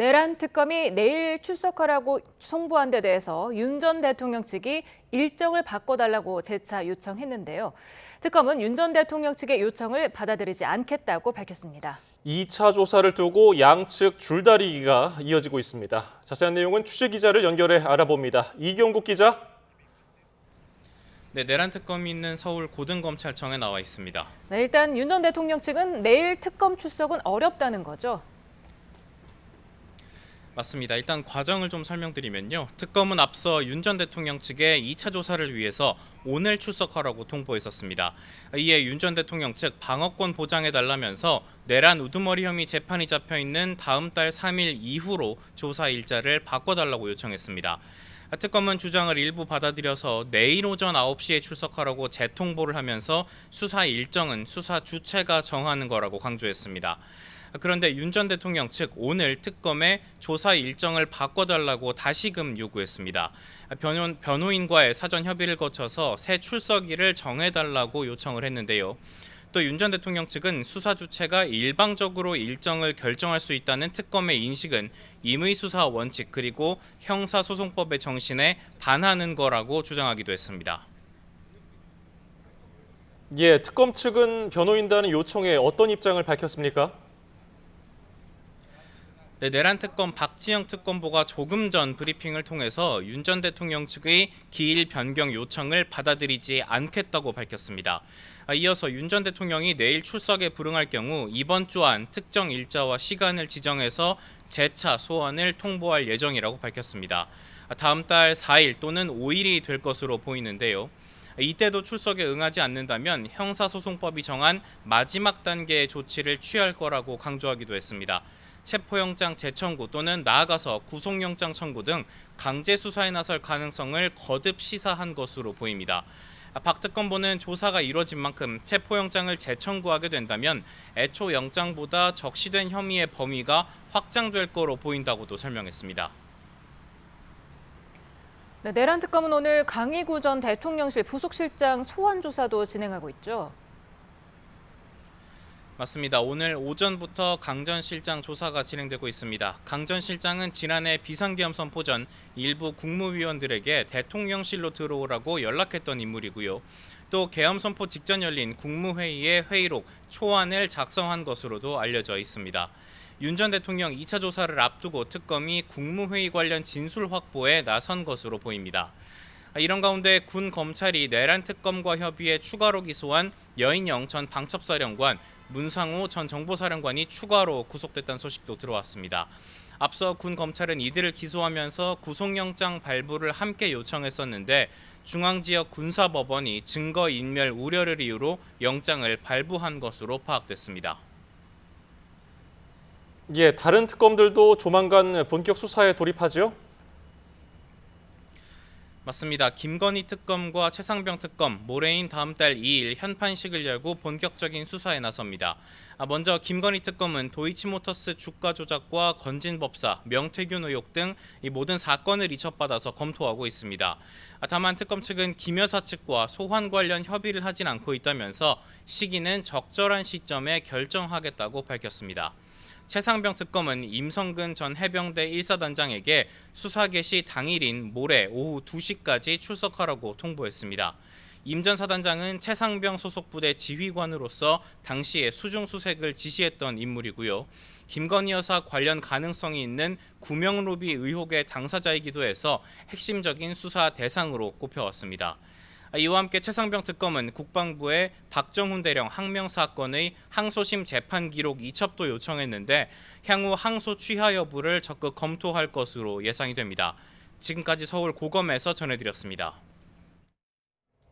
내란 특검이 내일 출석하라고 송부한 데 대해서 윤 전 대통령 측이 일정을 바꿔달라고 재차 요청했는데요. 특검은 윤 전 대통령 측의 요청을 받아들이지 않겠다고 밝혔습니다. 2차 조사를 두고 양측 줄다리기가 이어지고 있습니다. 자세한 내용은 취재기자를 연결해 알아봅니다. 이경국 기자. 네, 내란 특검이 있는 서울 고등검찰청에 나와 있습니다. 네, 일단 윤 전 대통령 측은 내일 특검 출석은 어렵다는 거죠. 맞습니다. 일단 과정을 좀 설명드리면요. 특검은 앞서 윤 전 대통령 측에 2차 조사를 위해서 오늘 출석하라고 통보했었습니다. 이에 윤 전 대통령 측 방어권 보장해달라면서 내란 우두머리 혐의 재판이 잡혀있는 다음 달 3일 이후로 조사 일자를 바꿔달라고 요청했습니다. 특검은 주장을 일부 받아들여서 내일 오전 9시에 출석하라고 재통보를 하면서 수사 일정은 수사 주체가 정하는 거라고 강조했습니다. 그런데 윤 전 대통령 측 오늘 특검에 조사 일정을 바꿔달라고 다시금 요구했습니다. 변호인과의 사전 협의를 거쳐서 새 출석일을 정해달라고 요청을 했는데요. 또 윤 전 대통령 측은 수사 주체가 일방적으로 일정을 결정할 수 있다는 특검의 인식은 임의수사 원칙 그리고 형사소송법의 정신에 반하는 거라고 주장하기도 했습니다. 예, 특검 측은 변호인단의 요청에 어떤 입장을 밝혔습니까? 네, 내란 특검 박지영 특검보가 조금 전 브리핑을 통해서 윤 전 대통령 측의 기일 변경 요청을 받아들이지 않겠다고 밝혔습니다. 이어서 윤 전 대통령이 내일 출석에 불응할 경우 이번 주 안 특정 일자와 시간을 지정해서 재차 소환을 통보할 예정이라고 밝혔습니다. 다음 달 4일 또는 5일이 될 것으로 보이는데요. 이때도 출석에 응하지 않는다면 형사소송법이 정한 마지막 단계의 조치를 취할 거라고 강조하기도 했습니다. 체포영장 재청구 또는 나아가서 구속영장 청구 등 강제 수사에 나설 가능성을 거듭 시사한 것으로 보입니다. 박 특검보는 조사가 이뤄진 만큼 체포영장을 재청구하게 된다면 애초 영장보다 적시된 혐의의 범위가 확장될 거로 보인다고도 설명했습니다. 네, 내란 특검은 오늘 강희구 전 대통령실 부속실장 소환 조사도 진행하고 있죠. 맞습니다. 오늘 오전부터 강 전 실장 조사가 진행되고 있습니다. 강 전 실장은 지난해 비상계엄 선포 전 일부 국무위원들에게 대통령실로 들어오라고 연락했던 인물이고요. 또 계엄 선포 직전 열린 국무회의의 회의록 초안을 작성한 것으로도 알려져 있습니다. 윤 전 대통령 2차 조사를 앞두고 특검이 국무회의 관련 진술 확보에 나선 것으로 보입니다. 이런 가운데 군 검찰이 내란 특검과 협의해 추가로 기소한 여인영 전 방첩사령관, 문상호 전 정보사령관이 추가로 구속됐다는 소식도 들어왔습니다. 앞서 군 검찰은 이들을 기소하면서 구속영장 발부를 함께 요청했었는데 중앙지역 군사법원이 증거인멸 우려를 이유로 영장을 발부한 것으로 파악됐습니다. 예, 다른 특검들도 조만간 본격 수사에 돌입하죠? 맞습니다. 김건희 특검과 최상병 특검 모레인 다음 달 2일 현판식을 열고 본격적인 수사에 나섭니다. 먼저 김건희 특검은 도이치모터스 주가 조작과 건진법사, 명태균 의혹 등 이 모든 사건을 이첩받아서 검토하고 있습니다. 다만 특검 측은 김 여사 측과 소환 관련 협의를 하진 않고 있다면서 시기는 적절한 시점에 결정하겠다고 밝혔습니다. 최상병 특검은 임성근 전 해병대 1사단장에게 수사 개시 당일인 모레 오후 2시까지 출석하라고 통보했습니다. 임 전 사단장은 최상병 소속 부대 지휘관으로서 당시에 수중수색을 지시했던 인물이고요. 김건희 여사 관련 가능성이 있는 구명로비 의혹의 당사자이기도 해서 핵심적인 수사 대상으로 꼽혀왔습니다. 이와 함께 최상병 특검은 국방부에 박정훈 대령 항명 사건의 항소심 재판 기록 이첩도 요청했는데 향후 항소 취하 여부를 적극 검토할 것으로 예상이 됩니다. 지금까지 서울 고검에서 전해드렸습니다.